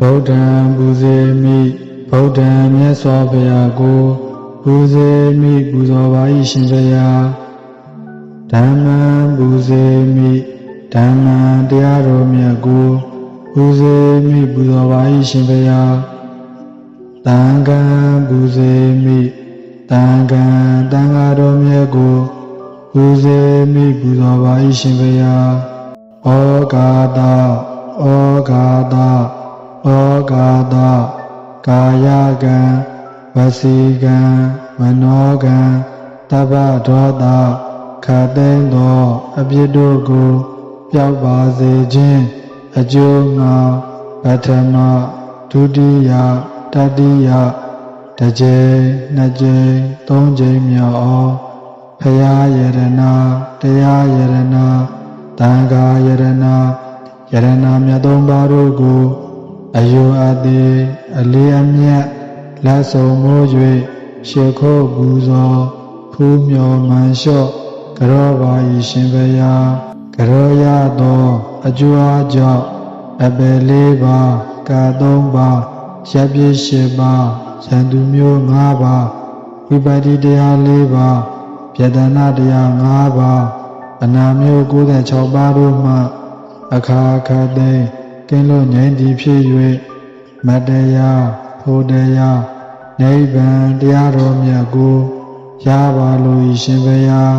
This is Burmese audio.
ဗုဒ္ဓံပူဇေမိဗုဒ္ဓံမြတ်စွာဘုရားကိုပူဇေမိပူဇော်ပါ၏ရှင်ဘုရားဓမ္မံပူဇေမိဓမ္မံတရားတော်မြတ်ကိုပူဇေမိပူဇော်ပါ၏ရှင်ဘုရားသံဃံပူဇေမိသံဃံသံဃာတော်မြတ်ကိုပူဇေမိပူဇော်ပါ၏ရှင်ဘုရားဩဃာတဩဃာတဩဃာတကာယကံဝစီကံမနောကံတပ္ပဒေါသခတ်သိမ်းသောအပြစ်တို့ကိုပျောက်ပါစေခြင်းအကျိုးငါပထမဒုတိယတတိယတစ်ကြိမ်နှစ်ကြိမ်သုံးကြိမ်မြောက်အောင်ဖရာယရဏတရားယရဏသံဃာယရဏယရဏမြတ်သုံးပါးတို့ကိုအယုအသေးအလေးအမြတ်လက်ဆောင်မိုး၍ရှေခိုးပူဇော်ဖူးမြော်မှန်လျှော့ကြောပါ၏ရှင်ဘုရားကြောရသောအကျိုးအားကြောင့်အပယ်၄ပါးကာ၃ပါးရပ်ပြည့်၈ပါးရန်သူမျိုး၅ပါးဝိပါတိတရား၄ပါးပြဒနာတရား၅ပါးအနာမျိုး96ပါးတို့မှအခါခတ်သိမ်းကင်းလို့ငြိမ်းသည်ဖြစ်၍မတရားဖို့တရားနိဗ္ဗာန်တရားတော်မြတ်ကိုရပါလို၏ရှင်ဘုရား